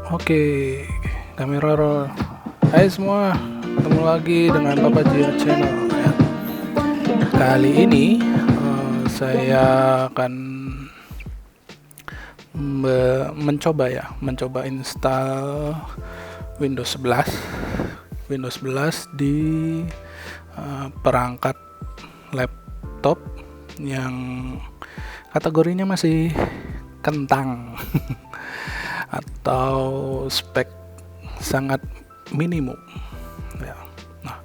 Oke, kamera roll. Hai semua, ketemu lagi dengan Papa Jir Channel ya. Kali ini saya akan mencoba install Windows 11 di perangkat laptop yang kategorinya masih kentang atau spek sangat minimum ya. Nah,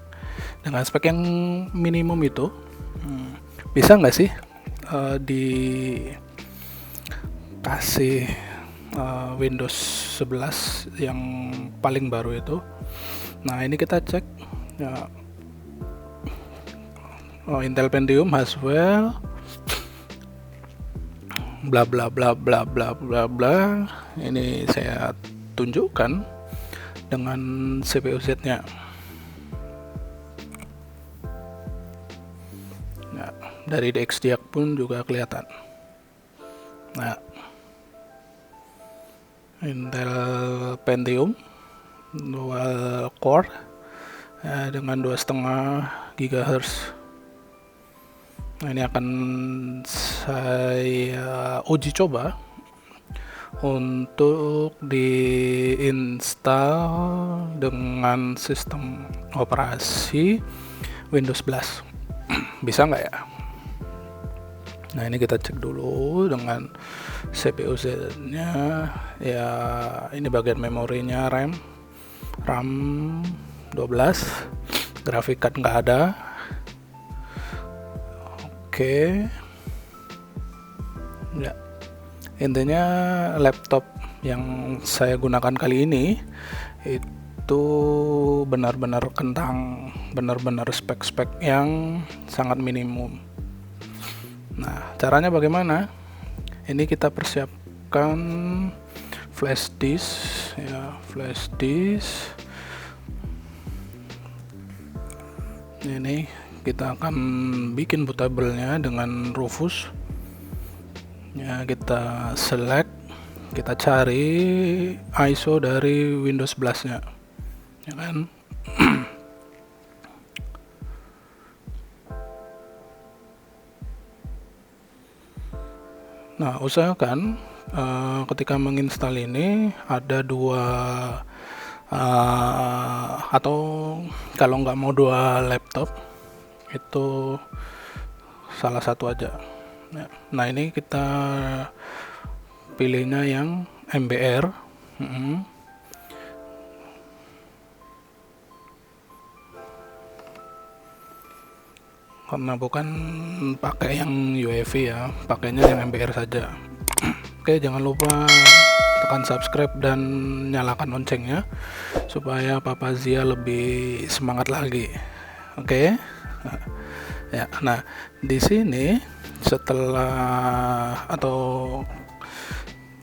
dengan spek yang minimum itu bisa nggak sih dikasih Windows 11 yang paling baru itu. Nah, ini kita cek ya. Intel Pentium Haswell bla bla bla bla bla bla bla. Ini saya tunjukkan dengan CPU Z-nya. Nah, dari DXDIAC pun juga kelihatan. Nah, Intel Pentium dual core ya, dengan 2,5 GHz. Nah, ini akan saya uji coba untuk diinstal dengan sistem operasi Windows 11. Bisa nggak ya? Nah, ini kita cek dulu dengan CPU Z-nya ya. Ini bagian memorinya, RAM 12, grafik card nggak ada. Oke ya, intinya laptop yang saya gunakan kali ini itu benar-benar kentang, benar-benar spek-spek yang sangat minimum. Nah, caranya bagaimana? Ini kita persiapkan flash disk ya, flash disk. Ini kita akan bikin bootable-nya dengan Rufus ya. Kita select, kita cari ISO dari Windows 11 nya ya kan. Nah, usahakan ketika menginstal ini ada dua atau kalau nggak mau dua laptop, itu salah satu aja ya. Nah, ini kita pilihnya yang MBR. Karena bukan pakai yang UEFI ya, pakainya yang MBR saja. Oke, jangan lupa tekan subscribe dan nyalakan loncengnya supaya Papa Zia lebih semangat lagi. Oke. Ya, nah di sini setelah atau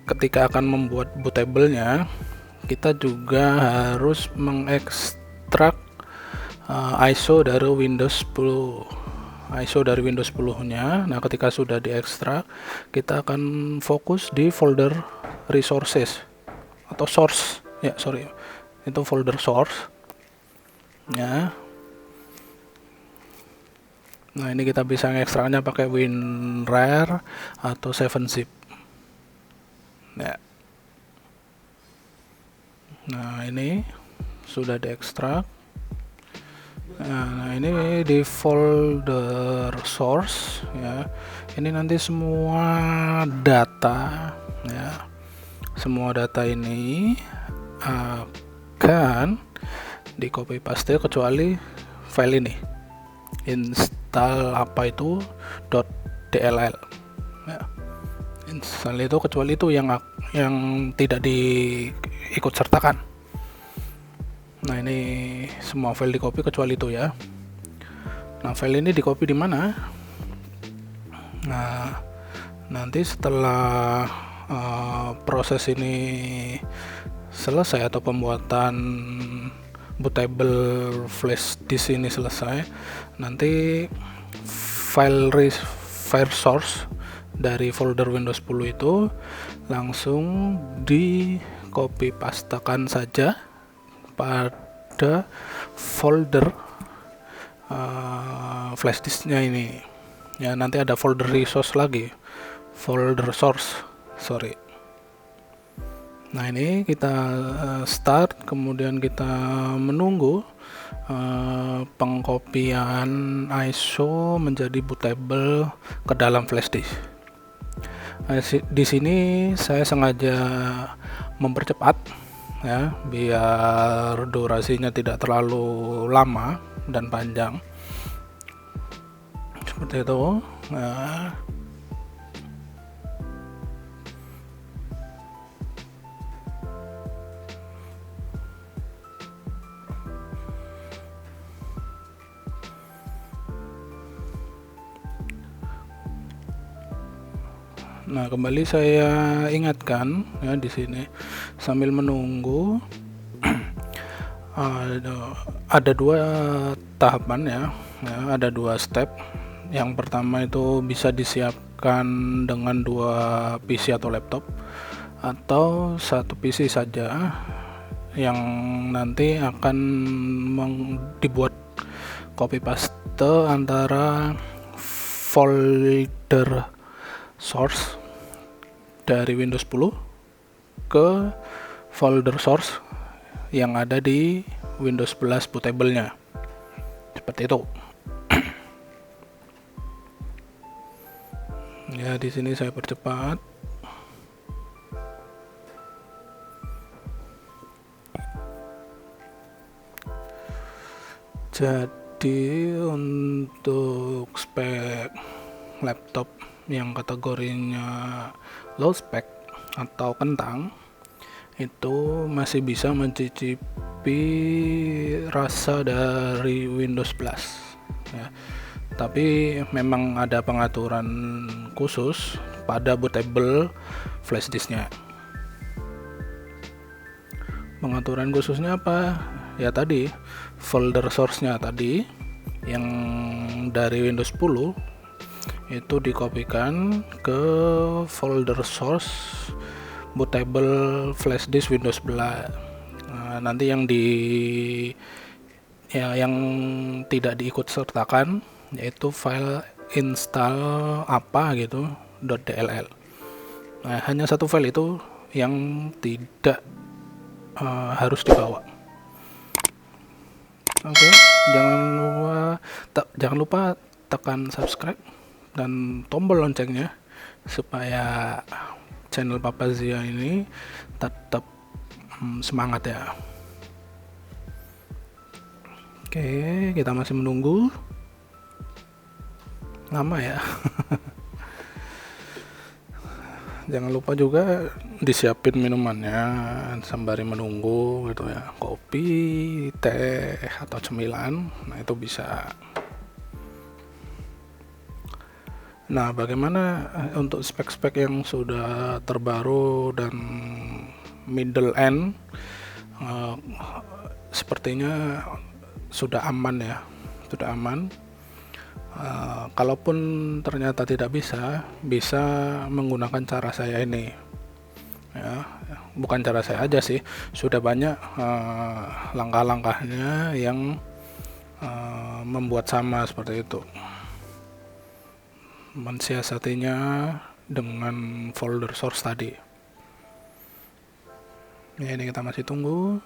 ketika akan membuat bootable-nya, kita juga harus mengekstrak ISO dari Windows 10-nya. Nah, ketika sudah diekstrak, kita akan fokus di folder resources atau source ya, itu folder source ya. Nah, ini kita bisa ngekstraknya pakai WinRAR atau 7-zip ya. Nah, ini sudah diekstrak. Nah, ini di folder source ya. Ini nanti semua data ya. Semua data ini akan di copy paste kecuali file ini, install apa itu .dll ya. Install itu kecuali itu yang tidak diikut sertakan. Nah, ini semua file di copy kecuali itu ya. Nah, file ini di copy di mana? Nah, nanti setelah proses ini selesai atau pembuatan bootable flash disk ini selesai, nanti file source dari folder Windows 10 itu langsung di copy pastekan saja pada folder flash disknya ini ya. Nanti ada folder resource lagi, folder source, sorry. Nah, ini kita start, kemudian kita menunggu pengkopian ISO menjadi bootable ke dalam flash disk. Nah, di sini saya sengaja mempercepat ya, biar durasinya tidak terlalu lama dan panjang seperti itu. Nah, kembali saya ingatkan ya di sini sambil menunggu ada dua tahapan ya, ada dua step. Yang pertama itu bisa disiapkan dengan 2 PC atau laptop, atau 1 PC saja yang nanti akan dibuat copy paste antara folder source dari Windows 10 ke folder source yang ada di Windows 11 bootable-nya. Seperti itu. Ya, di sini saya percepat. Jadi untuk spek laptop yang kategorinya low spec atau kentang itu masih bisa mencicipi rasa dari Windows 11 ya. Tapi memang ada pengaturan khusus pada bootable flash disknya. Pengaturan khususnya apa? Ya tadi folder source-nya tadi yang dari Windows 10 itu dikopikan ke folder source bootable flash disk Windows 11. Nah, nanti yang yang tidak diikut sertakan yaitu file install apa gitu .dll. Nah, hanya satu file itu yang tidak harus dibawa. Oke, jangan lupa tekan subscribe dan tombol loncengnya supaya channel Papazia ini tetap semangat ya. Oke, kita masih menunggu. Lama ya. Jangan lupa juga disiapin minumannya sembari menunggu gitu ya. Kopi, teh, atau cemilan. Nah, itu bisa. Nah, bagaimana untuk spek-spek yang sudah terbaru dan middle end? Sepertinya sudah aman ya, sudah aman. Kalaupun ternyata tidak bisa menggunakan cara saya ini ya. Bukan cara saya aja sih, sudah banyak langkah-langkahnya yang membuat sama seperti itu. Mensiasatinya dengan folder source tadi ya. Ini kita masih tunggu.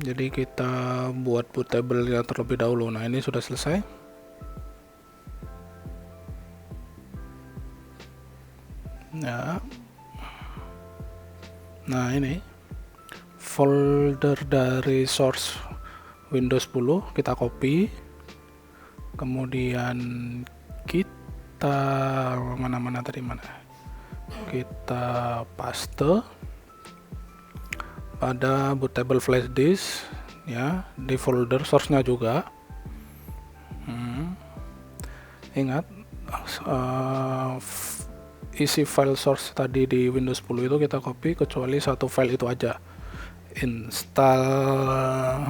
Jadi kita buat bootable ya terlebih dahulu. Nah, ini sudah selesai. Ya. Nah, ini folder dari source Windows 10 kita copy, kemudian kita kita paste pada bootable flash disk ya, di folder source-nya juga. Ingat isi file source tadi di Windows 10 itu kita copy kecuali satu file itu aja, install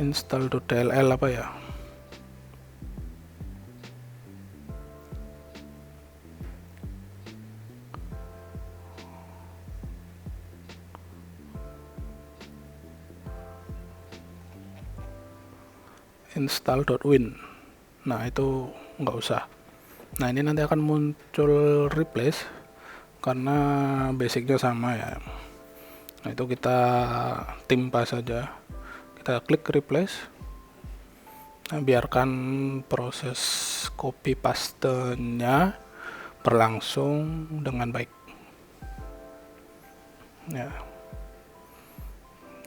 install.dll apa ya, install.win. Nah itu nggak usah. Nah ini nanti akan muncul replace karena basicnya sama ya. Nah itu kita timpa saja, kita klik replace. Nah, biarkan proses copy paste-nya berlangsung dengan baik ya.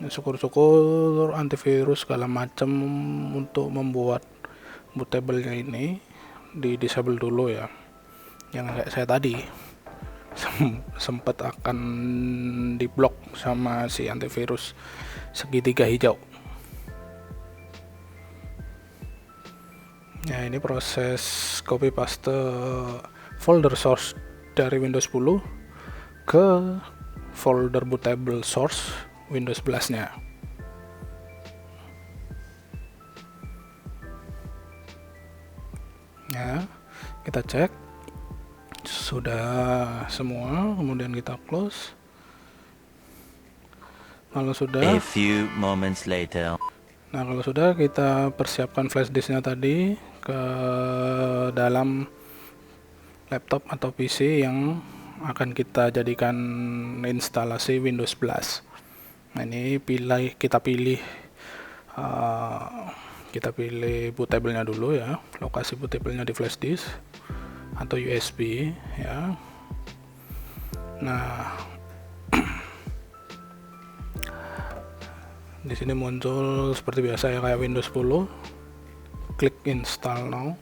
Syukur-syukur antivirus segala macam untuk membuat bootable-nya ini di disable dulu ya, yang kayak saya tadi sempat akan diblok sama si antivirus segitiga hijau ya. Ini proses copy paste folder source dari Windows 10 ke folder bootable source Windows 11 nya ya. Kita cek sudah semua, kemudian kita close. Kalau sudah, A few moments later. nah kalau sudah, kita persiapkan flash disknya tadi ke dalam laptop atau PC yang akan kita jadikan instalasi Windows 11. Nah ini kita pilih bootable-nya dulu ya, lokasi bootable-nya di flash disk atau USB ya. Nah di sini muncul seperti biasa ya, kayak Windows 10. Klik install now.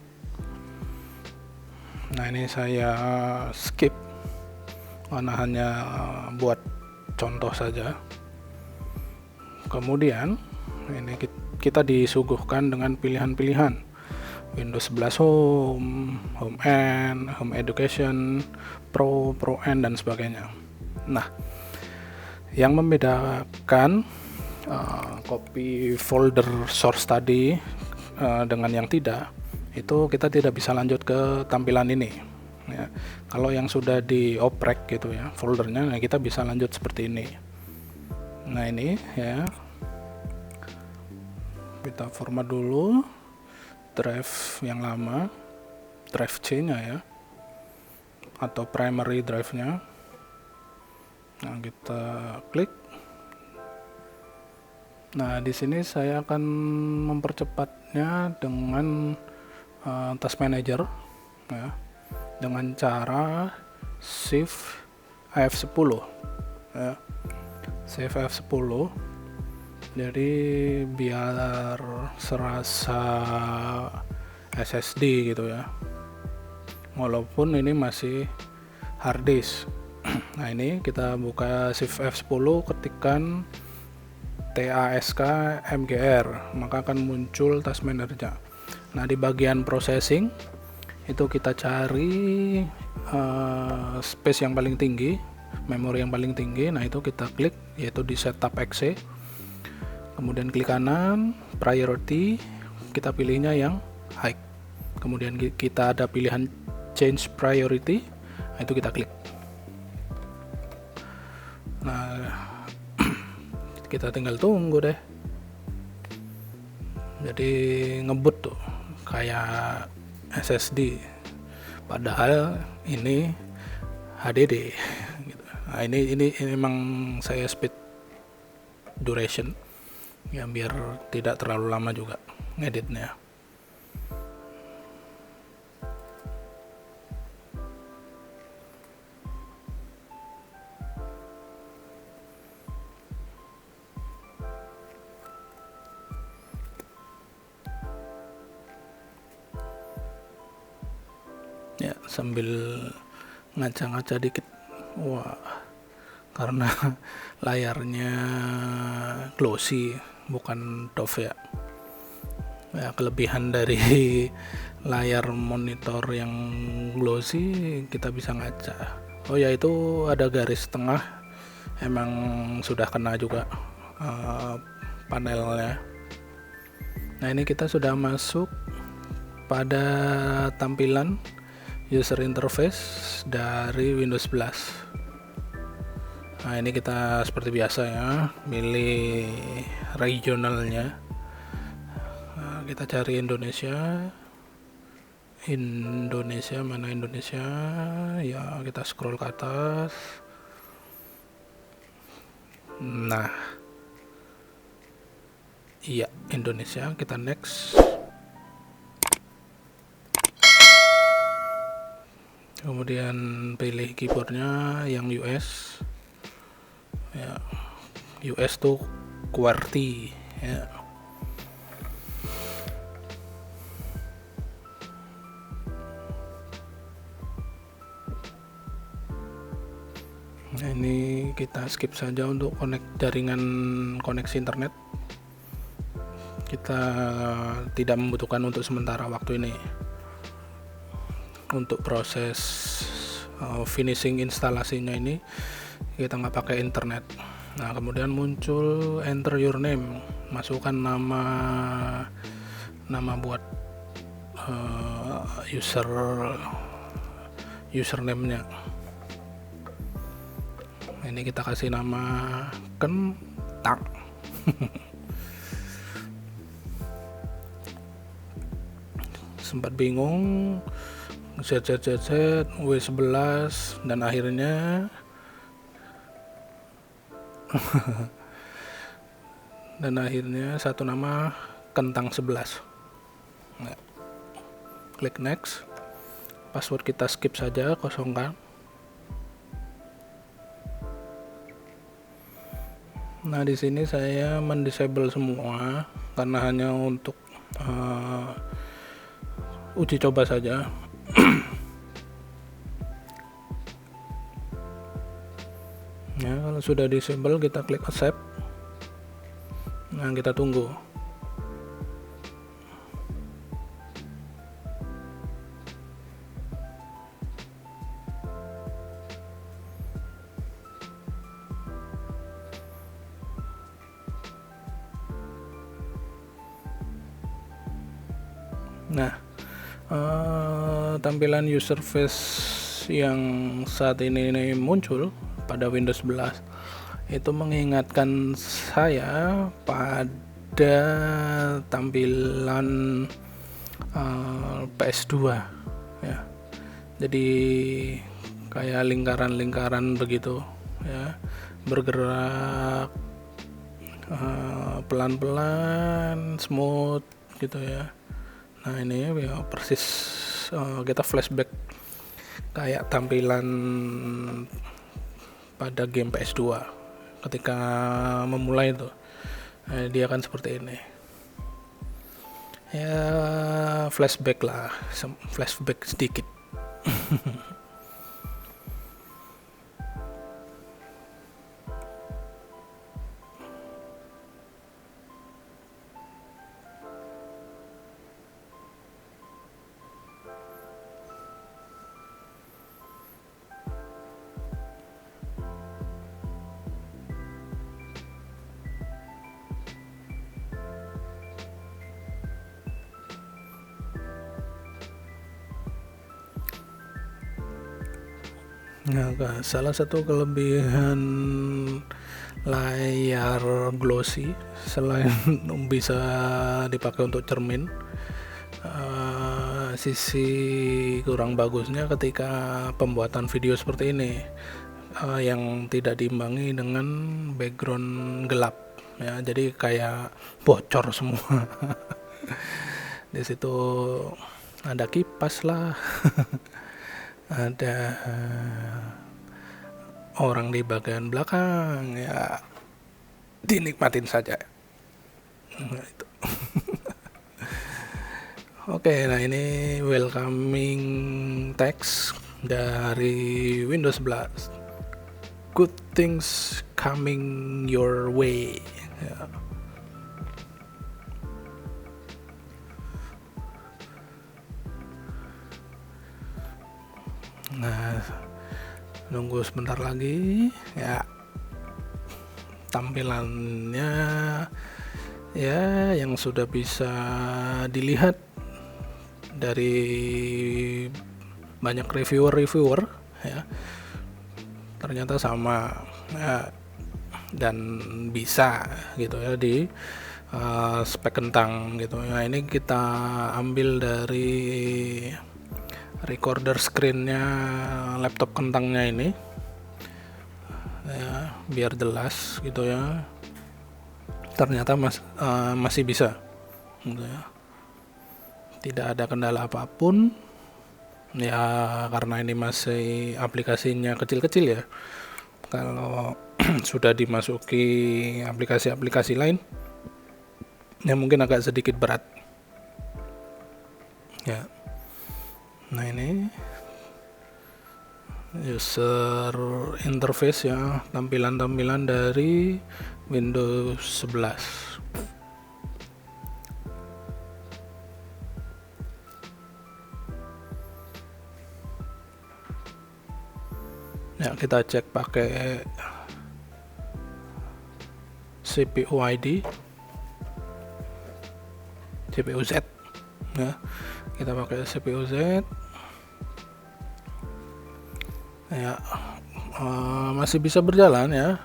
Nah ini saya skip karena hanya buat contoh saja. Kemudian ini kita disuguhkan dengan pilihan-pilihan Windows 11 Home, Home N, Home Education, Pro, Pro N, dan sebagainya. Nah, yang membedakan copy folder source tadi dengan yang tidak, itu kita tidak bisa lanjut ke tampilan ini ya. Kalau yang sudah dioprek gitu ya foldernya, nah kita bisa lanjut seperti ini. Nah ini ya, kita format dulu drive yang lama, drive C nya ya, atau primary drive nya. Nah kita klik. Nah di sini saya akan mempercepatnya dengan task manager ya, dengan cara shift F10 ya, shift F10. Jadi biar serasa SSD gitu ya, walaupun ini masih hard disk. Nah ini kita buka shift F10, ketikkan task mgr, maka akan muncul task manager. Nah di bagian processing itu kita cari space yang paling tinggi, memori yang paling tinggi. Nah itu kita klik, yaitu di setup exe. Kemudian klik kanan, priority, kita pilihnya yang high. Kemudian kita ada pilihan change priority, nah itu kita klik. Nah kita tinggal tunggu deh. Jadi ngebut tuh kayak SSD, padahal ini HDD gitu. Nah ini memang saya speed duration ya, biar tidak terlalu lama juga ngeditnya. Ya sambil ngaca-ngaca dikit, wah karena layarnya glossy bukan TOF ya. Ya kelebihan dari layar monitor yang glossy, kita bisa ngaca. Oh ya, itu ada garis tengah, emang sudah kena juga panelnya. Nah, ini kita sudah masuk pada tampilan user interface dari Windows 11. Nah, ini kita seperti biasa ya, pilih regionalnya. Nah, kita cari Indonesia, mana Indonesia ya, kita scroll ke atas. Nah, iya, Indonesia, kita next. Kemudian pilih keyboardnya yang US ya, US tuh QWERTY ya. Nah, ini kita skip saja untuk koneksi internet. Kita tidak membutuhkan untuk sementara waktu ini. Untuk proses finishing instalasinya ini kita nggak pakai internet. Nah, kemudian muncul enter your name, masukkan nama buat username-nya. Ini kita kasih nama Kentang. Sempat bingung, W11, dan akhirnya satu nama Kentang 11. Nah, klik next. Password kita skip saja, kosongkan. Nah, di sini saya mendisable semua karena hanya untuk uji coba saja. Ya, kalau sudah disable kita klik accept. Nah, kita tunggu. Nah, tampilan user face yang saat ini muncul pada Windows 11 itu mengingatkan saya pada tampilan PS2 ya. Jadi kayak lingkaran-lingkaran begitu ya, bergerak pelan-pelan, smooth gitu ya. Nah, ini ya persis kita flashback kayak tampilan pada game PS2 ketika memulai itu. Nah, dia akan seperti ini ya, flashback sedikit. Nah, salah satu kelebihan layar glossy selain bisa dipakai untuk cermin, sisi kurang bagusnya ketika pembuatan video seperti ini yang tidak diimbangi dengan background gelap ya, jadi kayak bocor semua. Di situ ada kipas lah. Ada orang di bagian belakang ya, dinikmatin saja. Nah, itu. Oke, nah ini welcoming text dari Windows 11. Good things coming your way ya. Nah, nunggu sebentar lagi ya, tampilannya ya yang sudah bisa dilihat dari banyak reviewer ya, ternyata sama ya, dan bisa gitu ya di spek kentang gitu ya. Ini kita ambil dari recorder screennya laptop kentangnya ini ya, biar jelas gitu ya. Ternyata masih bisa gitu ya. Tidak ada kendala apapun ya, karena ini masih aplikasinya kecil-kecil ya. Kalau sudah dimasuki aplikasi-aplikasi lain ya mungkin agak sedikit berat ya. Nah, ini user interface ya, tampilan-tampilan dari Windows 11. Ya, kita cek pakai CPU ID, CPU Z ya. Kita pakai CPU Z ya, masih bisa berjalan ya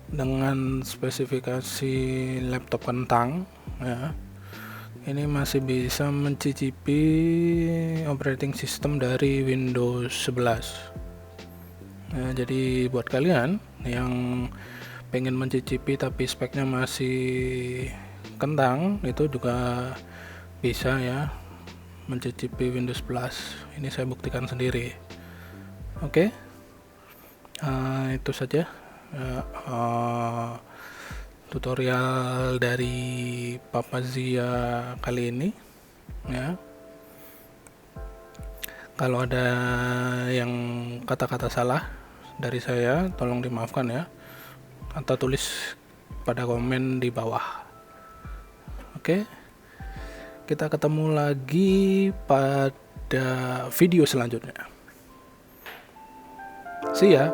dengan spesifikasi laptop kentang ya. Ini masih bisa mencicipi operating system dari Windows 11 ya. Jadi buat kalian yang pengen mencicipi tapi speknya masih kentang, itu juga bisa ya mencicipi Windows Plus. Ini saya buktikan sendiri. Oke, itu saja tutorial dari Papa Zia kali ini ya. Kalau ada yang kata-kata salah dari saya, tolong dimaafkan ya, atau tulis pada komen di bawah. Oke, kita ketemu lagi pada video selanjutnya. See ya.